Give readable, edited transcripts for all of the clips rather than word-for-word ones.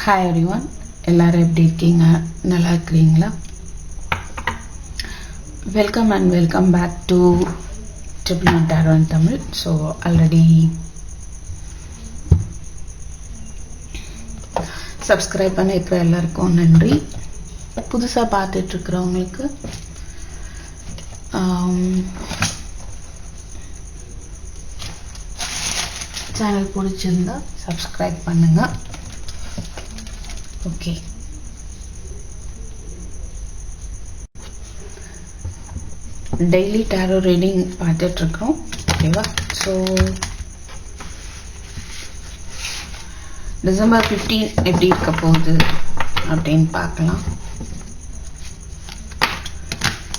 Hi everyone, எல்லாரும் எப்படி இருக்கீங்க? நல்லா இருக்கிறீங்களா? Welcome and welcome back to triple one tarot in Tamil. So already subscribe பண்ணியிருக்கிற எல்லாருக்கும் நன்றி. புதுசாக பார்த்துட்ருக்கிறவங்களுக்கு சேனல் பிடிச்சிருந்தா சப்ஸ்கிரைப் பண்ணுங்கள். ஓகே, டெய்லி டாரோ ரீடிங் பார்த்துட்ருக்கோம். ஓகேவா? ஸோ டிசம்பர் 15 எப்படி இருக்க போகுது அப்படின்னு பார்க்கலாம்.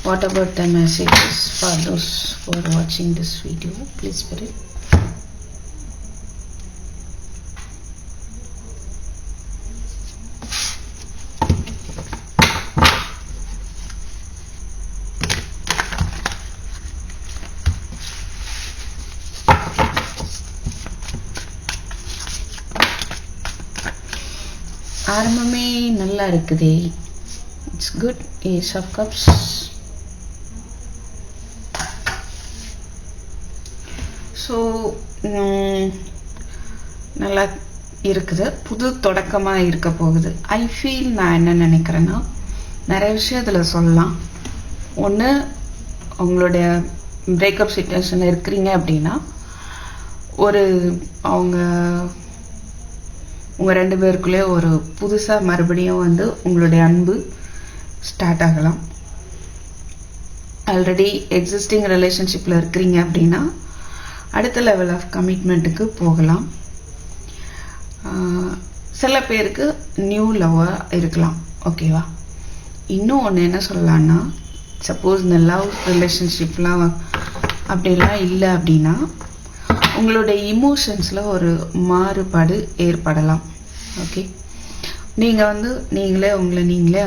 What about the messages for those who are watching this video? Please put it. ஆரம்பமே நல்லா இருக்குதே. It's good. Ace of cups. So நல்லா இருக்குது. புது தொடக்கமாக இருக்க போகுது. ஐ ஃபீல் நான் என்ன நினைக்கிறேன்னா, நிறைய விஷயம் இதில் சொல்லலாம். ஒன்று, உங்களுடைய பிரேக்கப் சிச்சுவேஷனில் இருக்கிறீங்க அப்படின்னா உங்கள் ரெண்டு பேருக்குள்ளே ஒரு புதுசாக மறுபடியும் உங்களுடைய அன்பு ஸ்டார்ட் ஆகலாம். ஆல்ரெடி எக்ஸிஸ்டிங் ரிலேஷன்ஷிப்பில் இருக்கிறீங்க அப்படின்னா அடுத்த லெவல் ஆஃப் கமிட்மெண்ட்டுக்கு போகலாம். சில பேருக்கு நியூ லவ்வாக இருக்கலாம். ஓகேவா? இன்னும் ஒன்று என்ன சொல்லலான்னா, சப்போஸ் இந்த லவ் ரிலேஷன்ஷிப்லாம் அப்படிலாம் இல்லை அப்படின்னா உங்களுடைய இமோஷன்ஸில் ஒரு மாறுபாடு ஏற்படலாம். ஓகே, நீங்கள் நீங்களே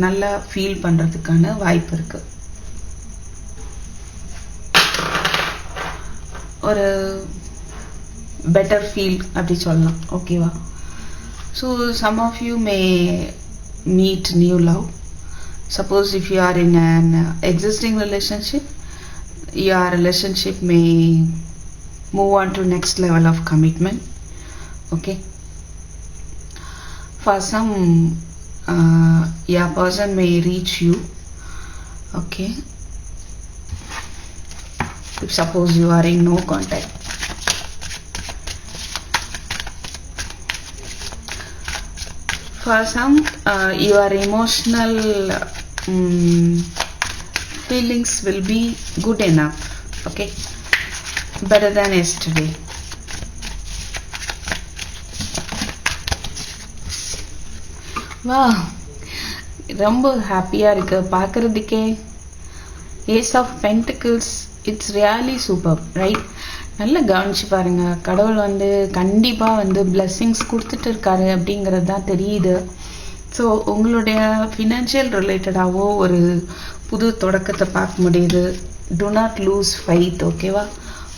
நல்லா ஃபீல் பண்ணுறதுக்கான வாய்ப்பு இருக்குது. ஒரு பெட்டர் ஃபீல் அப்படி சொல்லலாம். ஓகேவா? So some of you may meet new love. Suppose if you are in an existing relationship, your relationship may move on to next level of commitment. Okay, for some your person may reach you. Okay, if suppose you are in no contact. For some your emotional feelings will be good enough. Okay, better than yesterday. Wow, ரொம்ப ஹாப்பியாக இருக்கு பார்க்குறதுக்கே. Ace of pentacles, it's really super, right? நல்லா கவனிச்சு பாருங்க. கடவுள் கண்டிப்பாக blessings கொடுத்துட்டு இருக்காரு அப்படிங்கிறது தான் தெரியுது. ஸோ உங்களுடைய ஃபினான்ஷியல் ரிலேட்டடாகவோ ஒரு புது தொடக்கத்தை பார்க்க முடியுது. Do not lose faith. ஓகேவா?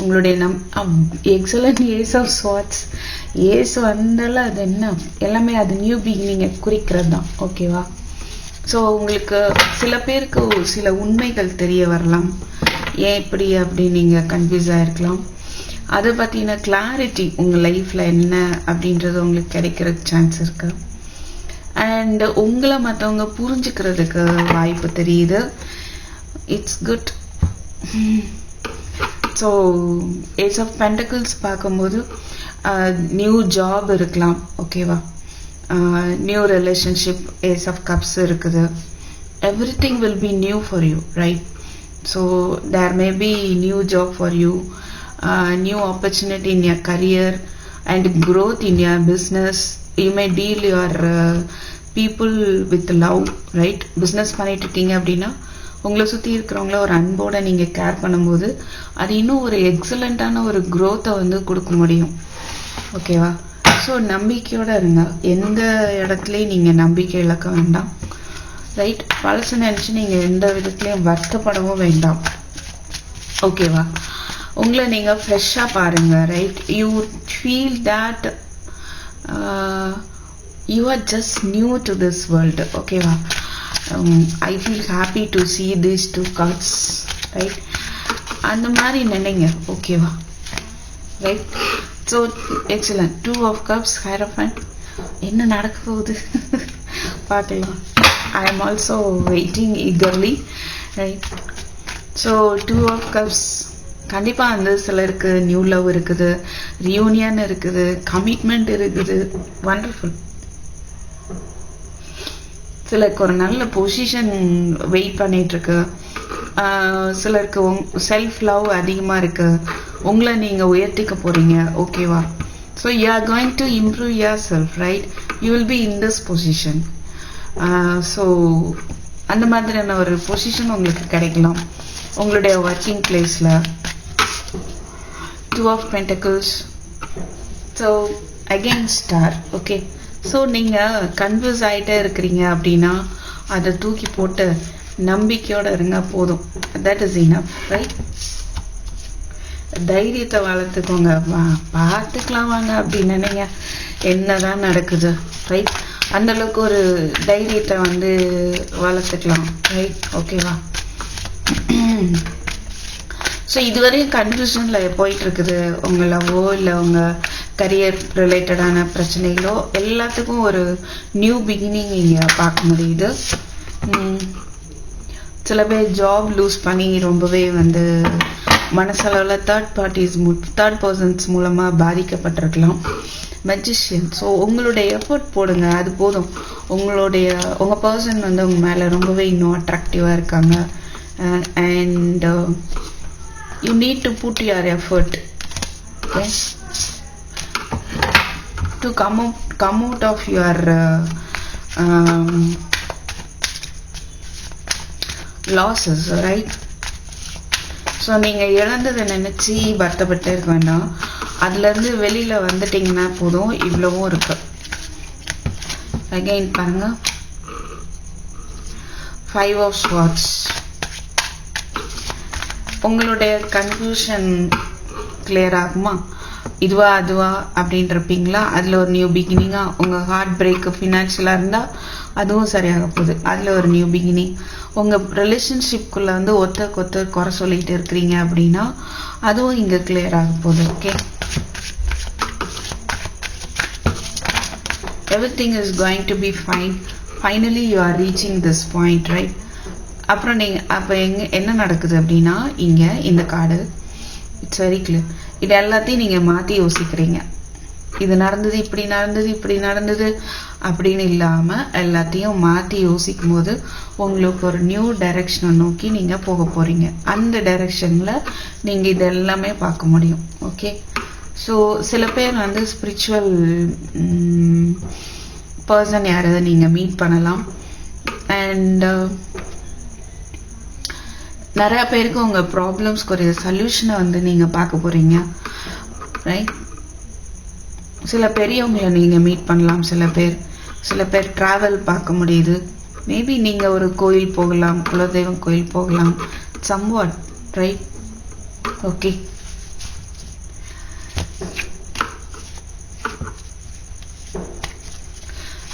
உங்களுடைய excellent ace of swords. Ace வந்தாலும் அது என்ன, எல்லாமே அது நியூ பிகினிங்கை குறிக்கிறது தான். ஓகேவா? ஸோ உங்களுக்கு சில பேருக்கு சில உண்மைகள் தெரிய வரலாம். ஏன் இப்படி அப்படி நீங்கள் கன்ஃபியூஸ் ஆகிருக்கலாம். அதை பற்றின கிளாரிட்டி உங்கள் லைஃப்பில் என்ன அப்படின்றது உங்களுக்கு கிடைக்கிற சான்ஸ் இருக்குது. அண்ட் உங்களை மற்றவங்க புரிஞ்சுக்கிறதுக்கு வாய்ப்பு தெரியுது. It's good. So ace of pentacles பார்க்கும்போது நியூ ஜாப் இருக்கலாம். ஓகேவா? New relationship. Ace of cups இருக்குது. Everything will be new for you, right? So there may be new job for you, new opportunity in your career and growth in your business. You may deal your people with love, right? Business பண்ணிட்டு இருக்கீங்க அப்படின்னா உங்களை சுற்றி இருக்கிறவங்கள ஒரு அன்போடு நீங்கள் care பண்ணும்போது அது இன்னும் ஒரு எக்ஸலண்ட்டான ஒரு க்ரோத்தை கொடுக்க முடியும். ஓகேவா? ஸோ நம்பிக்கையோடு இருங்க. எந்த இடத்துலையும் நீங்கள் நம்பிக்கை இழக்க வேண்டாம், ரைட்? பழசு நினச்சி நீங்கள் எந்த விதத்துலையும் வருத்தப்படவும் வேண்டாம். ஓகேவா? உங்களை நீங்கள் ஃப்ரெஷ்ஷாக பாருங்கள், right? You feel that you are just new to this world. Okay va. I feel happy to see these two cards, right? அந்த மாதிரி நினைங்க. ஓகேவா, right? So excellent. 2 of cups, Hierophant. என்ன நடக்க போகுது பார்க்கலாம். I am also waiting eagerly, right? So 2 of cups கண்டிப்பாக அந்த சிலருக்கு நியூ லவ் இருக்குது, ரியூனியன் இருக்குது, கமிட்மெண்ட் இருக்குது. வண்டர்ஃபுல். சிலருக்கு ஒரு நல்ல பொசிஷன் வெயிட் பண்ணிட்டு இருக்கு. சிலருக்கு செல்ஃப் லவ் அதிகமாக இருக்கு. உங்களை நீங்கள் உயர்த்திக்க போறீங்க. ஓகேவா? So you are going to improve your self, right? You will be in this position. So அந்த மாதிரியான ஒரு பொசிஷன் உங்களுக்கு கிடைக்கலாம் உங்களுடைய ஒர்க்கிங் பிளேஸில். 2 of Pentacles. So again star. Okay, so நீங்கள் கன்ஃபியூஸ் ஆகிட்டே இருக்கிறீங்க அப்படின்னா அதை தூக்கி போட்டு நம்பிக்கையோடு இருங்க, போதும். That is enough, right? தைரியத்தை வளர்த்துக்கோங்க. பார்த்துக்கலாம் வாங்க அப்படின்னு நினைங்க, என்னதான் நடக்குது, ரைட்? அந்தளவுக்கு ஒரு தைரியத்தை வந்து வளர்த்துக்கலாம், ரைட்? ஓகேவா? ஸோ இதுவரையும் கன்ஃபியூஷனில் போயிட்டுருக்குது உங்கள் லவ்வோ இல்லை உங்கள் கரியர் ரிலேட்டடான பிரச்சனைகளோ, எல்லாத்துக்கும் ஒரு நியூ பிகினிங் இங்கே பார்க்க முடியுது. சில பேர் ஜாப் லூஸ் பண்ணி ரொம்பவே வந்து மனசளவில் தேர்ட் பர்சன்ஸ் மூலமாக பாதிக்கப்பட்டிருக்கலாம். மெஜிஷியன். ஸோ உங்களுடைய எஃபர்ட் போடுங்க, அது போதும். உங்கள் பர்சன் வந்து உங்கள் மேலே ரொம்பவே இன்னும் அட்ராக்டிவாக இருக்காங்க. And you need to put your effort, okay, to come out of your losses, right? So நீங்கள் இழந்ததை நினச்சி வருத்தப்பட்டே இருக்க வேண்டாம். அதுலேருந்து வெளியில் வந்துட்டிங்கன்னா போதும். இவ்வளவும் இருக்கு. அகைன் பாருங்க, 5 of Swords. உங்களுடைய கன்ஃபியூஷன் கிளியர் ஆகுமா? இதுவா அதுவா அப்படின்னு இருப்பீங்களா? அதில் ஒரு நியூ பிகினிங்காக உங்கள் ஹார்ட் பிரேக்கு ஃபினான்ஷியலாக இருந்தால் அதுவும் சரியாக போகுது. அதில் ஒரு நியூ பிகினிங். உங்கள் ரிலேஷன்ஷிப்குள்ளே வந்து ஒருத்தருக்கு குறை சொல்லிட்டு இருக்கிறீங்க அப்படின்னா அதுவும் இங்கே கிளியர் ஆக போகுது. Okay, everything is going to be fine. Finally you are reaching this point, right? அப்புறம் நீங்கள் அப்போ என்ன நடக்குது அப்படின்னா, இங்கே இந்த கார்டு இட்ஸ் வெரி கிளியர். இது எல்லாத்தையும் நீங்கள் மாற்றி யோசிக்கிறீங்க. இது நடந்தது, இப்படி நடந்தது, இப்படி நடந்தது அப்படின்னு இல்லாமல் எல்லாத்தையும் மாற்றி யோசிக்கும் போது உங்களுக்கு ஒரு நியூ டைரெக்ஷனை நோக்கி நீங்கள் போக போகிறீங்க. அந்த டைரெக்ஷனில் நீங்கள் இது எல்லாமே பார்க்க முடியும். ஓகே, ஸோ சில பேர் வந்து ஸ்பிரிச்சுவல் பர்சன் யாராவது நீங்கள் மீட் பண்ணலாம். அண்ட் நிறையா பேருக்கு உங்கள் ப்ராப்ளம்ஸ்க்கு ஒரு சொல்யூஷனை வந்து நீங்கள் பார்க்க போகிறீங்க, ரைட்? சில பெரியவங்களை நீங்கள் மீட் பண்ணலாம். சில பேர் ட்ராவல் பார்க்க முடியுது. மேபி நீங்கள் ஒரு கோயில் போகலாம், குலதெய்வம் கோயில் போகலாம், somewhat, right? Okay,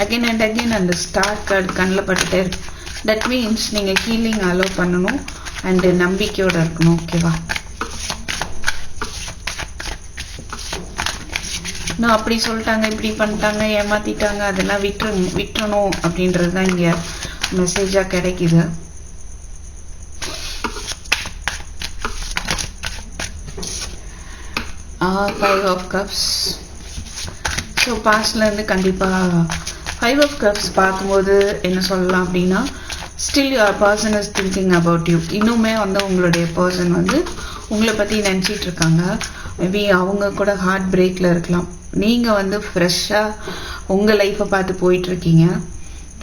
again and again அந்த ஸ்டார் கார்டு கண்ணில் பட்டுட்டே இருக்கு. தட் மீன்ஸ் நீங்கள் ஹீலிங் அலோவ் பண்ணணும் அண்டு நம்பிக்கையோடு இருக்கணும். ஓகேவா? நான் அப்படி சொல்லிட்டாங்க, இப்படி பண்ணிட்டாங்க, ஏமாத்திட்டாங்க, அதெல்லாம் விட்டுறணும் அப்படின்றது தான் இங்கே மெசேஜாக கிடைக்குது. Five of Cups. ஸோ பாஸ்ட்லேருந்து கண்டிப்பாக 5 of Cups பார்க்கும்போது என்ன சொல்லலாம் அப்படின்னா, still your person is thinking about you. இன்னுமே வந்து உங்களுடைய பர்சன் வந்து உங்களை பற்றி நினச்சிட்டு இருக்காங்க. மேபி அவங்க கூட ஹார்ட் பிரேக்கில் இருக்கலாம். நீங்கள் வந்து ஃப்ரெஷ்ஷாக உங்கள் லைஃப்பை பார்த்து போயிட்டுருக்கீங்க.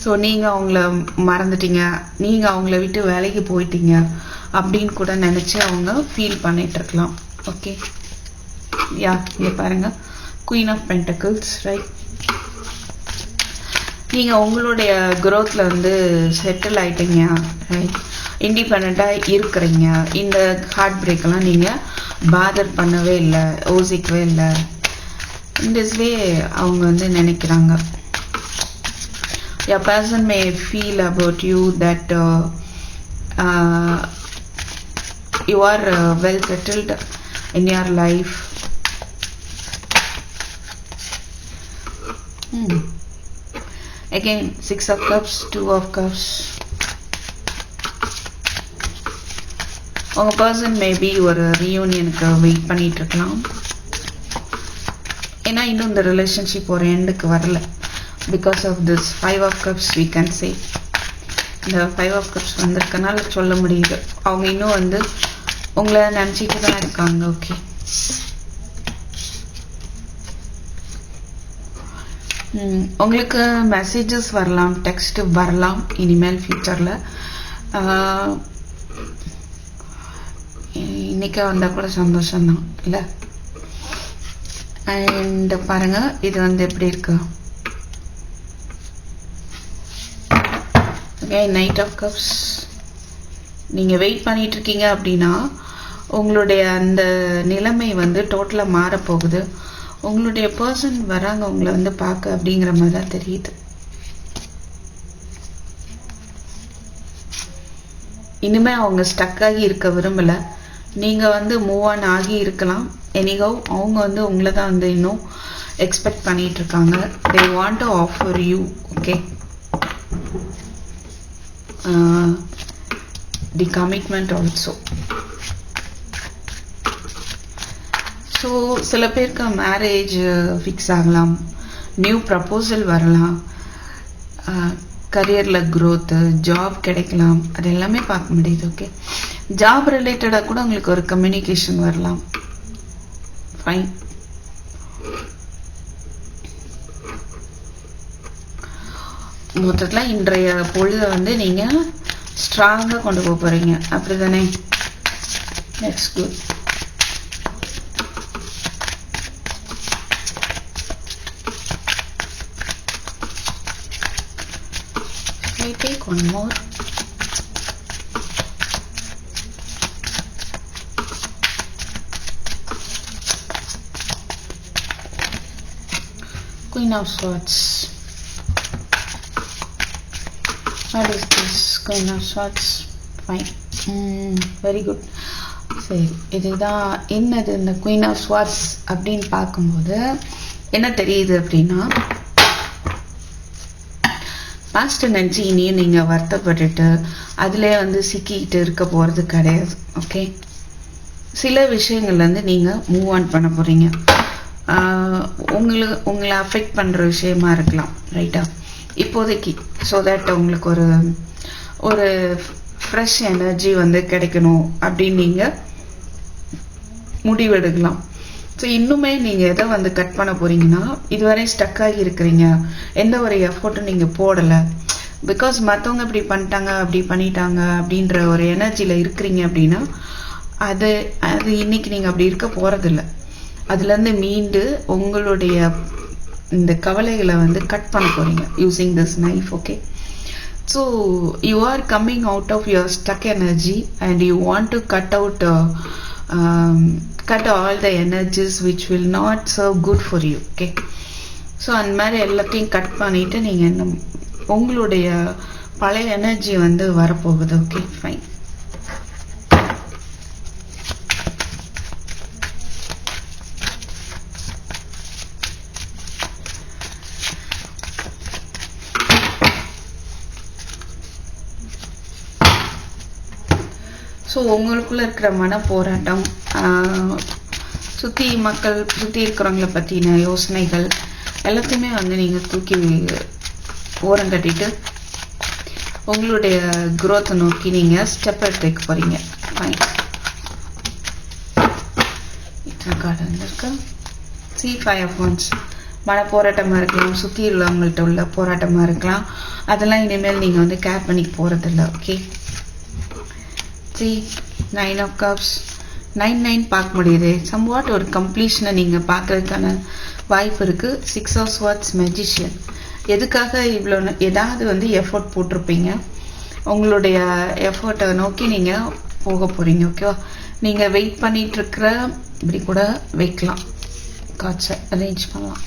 ஸோ நீங்கள் அவங்கள மறந்துட்டீங்க, நீங்கள் அவங்கள விட்டு வேலைக்கு போயிட்டீங்க அப்படின்னு கூட நினச்சி அவங்க ஃபீல் பண்ணிகிட்ருக்கலாம். ஓகே, யா, இங்கே பாருங்கள், Queen of Pentacles, ரைட்? நீங்கள் உங்களுடைய க்ரோத்தில் வந்து செட்டில் ஆகிட்டீங்க, ரைட்? இண்டிபெண்ட்டாக இருக்கிறீங்க. இந்த ஹார்ட் பிரேக்கெல்லாம் நீங்கள் பாதர் பண்ணவே இல்லை, யோசிக்கவே இல்லை. இந்த வே அவங்க வந்து நினைக்கிறாங்க. your person may feel about you that you are well settled in your life. Again, 6 of cups, 2 of cups. உங்க பர்சன் மேபி ஒரு ரீயூனியனுக்கு வெயிட் பண்ணிட்டு இருக்கலாம். ஏன்னா இன்னும் இந்த ரிலேஷன்ஷிப் ஒரு எண்டுக்கு வரல. Because of this 5 of cups we can say. இந்த 5 of cups வந்திருக்கனால சொல்ல முடியுது அவங்க இன்னும் வந்து உங்களை நினச்சிட்டு தான் இருக்காங்க. ஓகே, உங்களுக்கு மெசேஜஸ் வரலாம், டெக்ஸ்ட் வரலாம் இனிமேல் ஃபியூச்சரில். இன்னைக்கு வந்தால் கூட சந்தோஷம்தான் இல்லை? அண்ட் பாருங்க, இது வந்து எப்படி இருக்கு. Knight of cups. நீங்கள் வெயிட் பண்ணிட்டு இருக்கீங்க அப்படின்னா உங்களுடைய அந்த நிலைமை வந்து டோட்டலாக மாறப்போகுது. உங்களுடைய பர்சன் வராங்க உங்களை வந்து பார்க்க அப்படிங்கிற மாதிரி தான் தெரியுது. இனிமே அவங்க ஸ்டக் ஆகி இருக்க விரும்பல. நீங்க வந்து மூவ் ஆன் ஆகி இருக்கலாம். எனிஹவ் அவங்க வந்து உங்களை தான் வந்து இன்னும் எக்ஸ்பெக்ட் பண்ணிட்டு இருக்காங்க. they want to offer you, okay, the commitment also. So சில பேருக்கு மேரேஜ் ஃபிக்ஸ் ஆகலாம், நியூ ப்ரப்போசல் வரலாம், கரியரில் க்ரோத்து, ஜாப் கிடைக்கலாம், அது எல்லாமே பார்க்க முடியுது. ஓகே, ஜாப் ரிலேட்டடாக கூட உங்களுக்கு ஒரு கம்யூனிகேஷன் வரலாம். ஃபைன். மொத்தத்தில் இன்றைய பொழுதை வந்து நீங்கள் ஸ்ட்ராங்காக கொண்டு போக போகிறீங்க, அப்படி தானே? That's good. I take one more. Queen of Swords. What is this? Queen of Swords. Fine. Very good. சரி, இதுதான் என்னது இந்த Queen of Swords அப்படின்னு பார்க்கும்போது என்ன தெரியுது அப்படின்னா, பாஸ்ட் நினச்சி இனியும் நீங்கள் வருத்தப்பட்டுட்டு அதிலே வந்து சிக்கிக்கிட்டு இருக்க போகிறது கிடையாது. ஓகே, சில விஷயங்கள் வந்து நீங்கள் மூவ் ஆன் பண்ண போகிறீங்க. உங்களை அஃபெக்ட் பண்ணுற விஷயமா இருக்கலாம், ரைட்டா, இப்போதைக்கு. ஸோ தட் உங்களுக்கு ஒரு ஃப்ரெஷ் எனர்ஜி வந்து கிடைக்கணும் அப்படின்னு நீங்கள் முடிவெடுக்கலாம். ஸோ இன்னுமே நீங்கள் எதை வந்து கட் பண்ண போகிறீங்கன்னா, இதுவரை ஸ்டக் ஆகி இருக்கிறீங்க, எந்த ஒரு எஃபோர்ட்டும் நீங்கள் போடலை. பிகாஸ் மற்றவங்க இப்படி பண்ணிட்டாங்க, அப்படி பண்ணிட்டாங்க அப்படின்ற ஒரு எனர்ஜியில் இருக்கிறீங்க அப்படின்னா அது இன்னைக்கு நீங்கள் அப்படி இருக்க போகிறதில்ல. அதுலேருந்து மீண்டு உங்களுடைய இந்த கவலைகளை வந்து கட் பண்ண போகிறீங்க using this knife. Okay, so you are coming out of your stuck energy and you want to cut all the energies which will not serve good for you. Okay, so அந்த மாதிரி எல்லாத்தையும் cut பண்ணிட்டு நீங்கள் என்ன உங்களுடைய பழைய energy வந்து வரப்போகுது. Okay, fine. ஸோ உங்களுக்குள்ளே இருக்கிற மன போராட்டம், சுற்றி இருக்கிறவங்கள பற்றின யோசனைகள் எல்லாத்தையுமே வந்து நீங்கள் தூக்கி ஓரம் கட்டிட்டு உங்களுடைய குரோத்தை நோக்கி நீங்கள் ஸ்டெப் எடுத்து வைக்க போகிறீங்க. ஃபைன். இத்தனை கார்டு வந்துருக்கு. C5 of Wands. மன போராட்டமாக இருக்கலாம், சுற்றி உள்ளவங்கள்ட்ட உள்ள போராட்டமாக இருக்கலாம், அதெல்லாம் இனிமேல் நீங்கள் வந்து கேர் பண்ணி போகிறதில்ல. Okay, 9 of Cups. 9 பார்க்க முடியுது. சம்வாட் ஒரு கம்ப்ளீஷனை நீங்கள் பார்க்கறதுக்கான வாய்ப்பு இருக்குது. 6 of Swords, Magician. எதுக்காக இவ்வளோ ஏதாவது வந்து எஃபோர்ட் போட்டிருப்பீங்க, உங்களுடைய எஃபோர்ட்டை நோக்கி நீங்கள் போக போகிறீங்க. ஓகேவா, நீங்கள் வெயிட் பண்ணிகிட்ருக்கிற இப்படி கூட வைக்கலாம், கார்ட்ஸை அரேஞ்ச் பண்ணலாம்.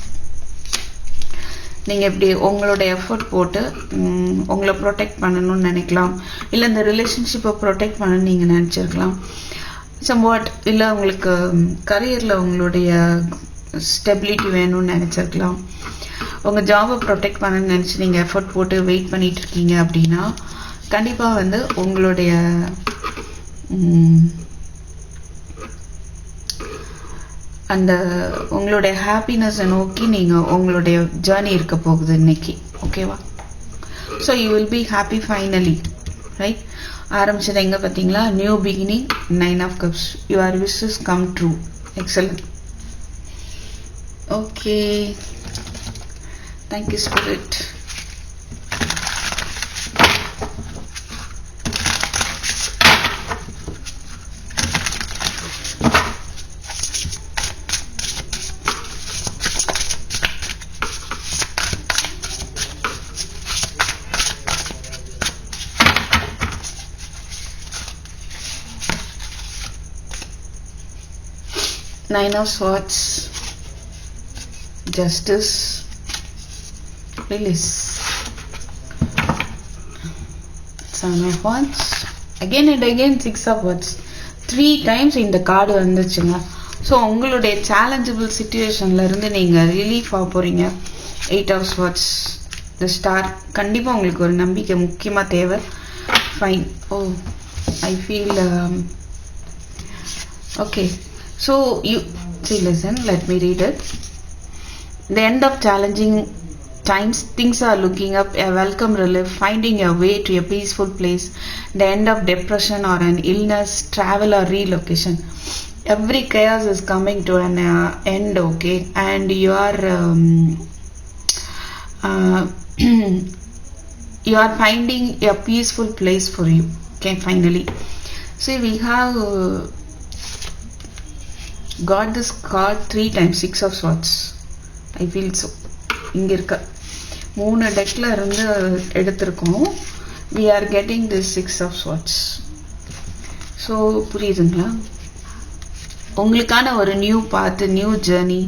நீங்கள் இப்படி உங்களோட எஃபர்ட் போட்டு உங்களை ப்ரொடெக்ட் பண்ணணும்னு நினைக்கலாம், இல்லை இந்த ரிலேஷன்ஷிப்பை ப்ரொடெக்ட் பண்ணணும்னு நீங்கள் நினச்சிருக்கலாம். சம்வாட் இல்லை உங்களுக்கு கரியரில் உங்களுடைய ஸ்டெபிலிட்டி வேணும்னு நினச்சிருக்கலாம். உங்கள் ஜாபை ப்ரொடெக்ட் பண்ணணும்னு நினச்சி நீங்கள் எஃபர்ட் போட்டு வெயிட் பண்ணிட்டு இருக்கீங்க அப்படின்னா கண்டிப்பாக வந்து உங்களுடைய அந்த உங்களுடைய ஹாப்பினஸை நோக்கி நீங்கள் உங்களுடைய ஜேர்னி இருக்க போகுது இன்னைக்கு. ஓகேவா? So you will be happy finally, right? ஆரம்பிச்சது எங்கே பார்த்தீங்களா? New beginning, 9 of Cups. Your wishes come true. Excellent. Okay, thank you spirit. Nine of Swords, Justice, Release, Son of Wands, again and again 6 of Wands. 3 times இந்த card வந்துச்சுங்க. So உங்களுடைய challengeable சிச்சுவேஷன்ல இருந்து நீங்கள் relief ஆக போறீங்க. 8 of Swords, the Star. கண்டிப்பாக உங்களுக்கு ஒரு நம்பிக்கை முக்கியமாக தேவை. Fine. Oh, I feel okay. So you see, listen, let me read it. The end of challenging times, things are looking up, a welcome relief, finding your way to a peaceful place, the end of depression or an illness, travel or relocation. Every chaos is coming to an end, okay? And you are finding a peaceful place for you, okay? Finally, see, we have got this card 3 times, 6 of Swords. I feel so. இங்க இருக்க 3 டெக்ல இருந்து எடுத்திருக்கோம். we are getting this 6 of Swords. So புரியுதுங்களா? உங்களுக்கான ஒரு new பாத், new journey,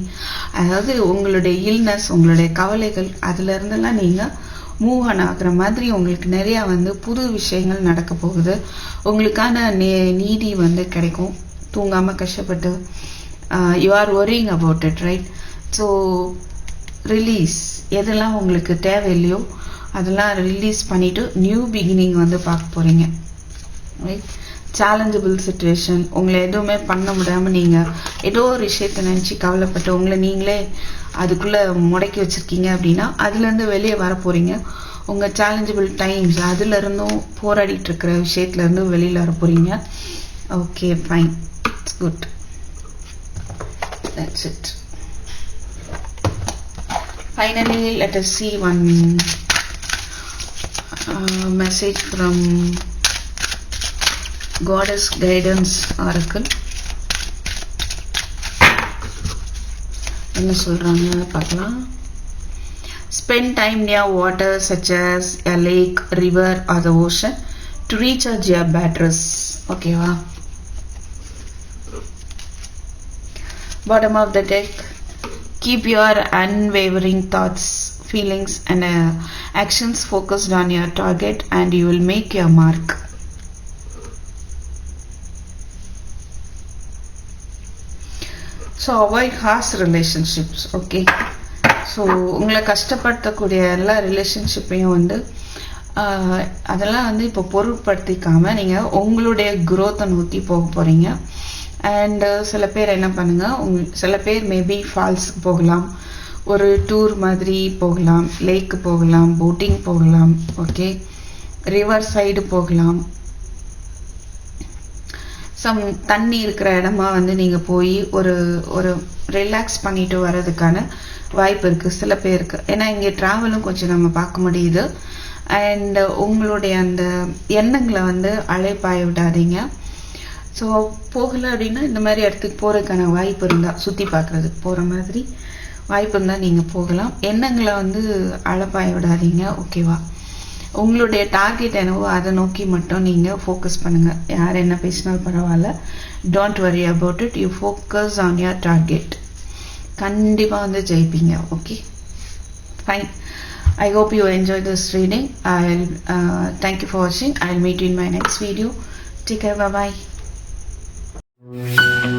அதாவது உங்களுடைய illness, உங்களுடைய கவலைகள், அதுல இருந்தெல்லாம் நீங்க மூவ் ஆன் ஆகுற மாதிரி உங்களுக்கு நிறைய வந்து புது விஷயங்கள் நடக்க போகுது. உங்களுக்கான நீதி வந்து கிடைக்கும். தூங்காம கஷ்டப்பட்டு you are worrying about it, right? So release, எதெல்லாம் உங்களுக்கு தேவையில்லையோ அதெல்லாம் ரிலீஸ் பண்ணிட்டு நியூ பிகினிங் வந்து பார்க்க போறீங்க, ரைட்? சேலஞ்சபிள் சிச்சுவேஷன், உங்களை எதுவுமே பண்ண முடியாம நீங்க ஏதோ ஒரு விஷயத்தை நினைச்சு கவலைப்பட்டு உங்களை நீங்களே அதுக்குள்ள முடக்கி வச்சிருக்கீங்க அப்படின்னா அதுல இருந்து வெளியே வர போறீங்க. உங்க சேலஞ்சபிள் டைம்ஸ், அதுல இருந்தும் போராடிட்டு இருக்கிற விஷயத்துல இருந்து வெளியில வர போறீங்க. Okay, fine, it's good. That's it. Finally, let us see one message from Goddess Guidance Oracle. என்ன சொல்றாங்க பார்க்கலாம். Spend time near water such as a lake, river or the ocean to recharge your batteries. Okay, wow. Bottom of the deck, keep your unwavering thoughts, feelings and actions focused on your target and you will make your mark. So avoid harsh relationships, okay? So உங்களை கஷ்டப்படுத்தக்கூடிய எல்லா ரிலேஷன்ஷிப்பையும் வந்து அதெல்லாம் வந்து இப்போ பொருட்படுத்திக்காம நீங்க உங்களுடைய growth நோக்கி போக போறீங்க. அண்ட் சில பேர் என்ன பண்ணுங்க, சில பேர் மேபி ஃபால்ஸ்க்கு போகலாம், ஒரு டூர் மாதிரி போகலாம், லேக்கு போகலாம், போட்டிங் போகலாம், ஓகே, ரிவர் சைடு போகலாம், சம் தண்ணி இருக்கிற இடமா வந்து நீங்க போய் ஒரு ஒரு ரிலாக்ஸ் பண்ணிட்டு வர்றதுக்கான வாய்ப்பு இருக்கு சில பேருக்கு. ஏன்னா இங்கே டிராவலும் கொஞ்சம் நம்ம பார்க்க முடியுது. அண்ட் உங்களுடைய அந்த எண்ணங்களை வந்து அழைப்பாய விடாதீங்க. ஸோ போகல அப்படின்னா இந்த மாதிரி இடத்துக்கு போறதுக்கான வாய்ப்பு இருந்தா, சுத்தி பார்க்கறதுக்கு போற மாதிரி வாய்ப்பு இருந்தா நீங்க போகலாம். எண்ணங்களை வந்து அழைப்பாய விடாதீங்க, ஓகேவா? உங்களுடைய டார்கெட் என்னவோ அதை நோக்கி மட்டும் நீங்க ஃபோக்கஸ் பண்ணுங்க. யார் என்ன பேசினாலும் பரவாயில்ல, don't worry about it, you focus on your target. கண்டிப்பா வந்து ஜெயிப்பீங்க, okay? Fine. I hope you enjoyed this reading. I'll thank you for watching. I'll meet you in my next video. Take care. Bye bye.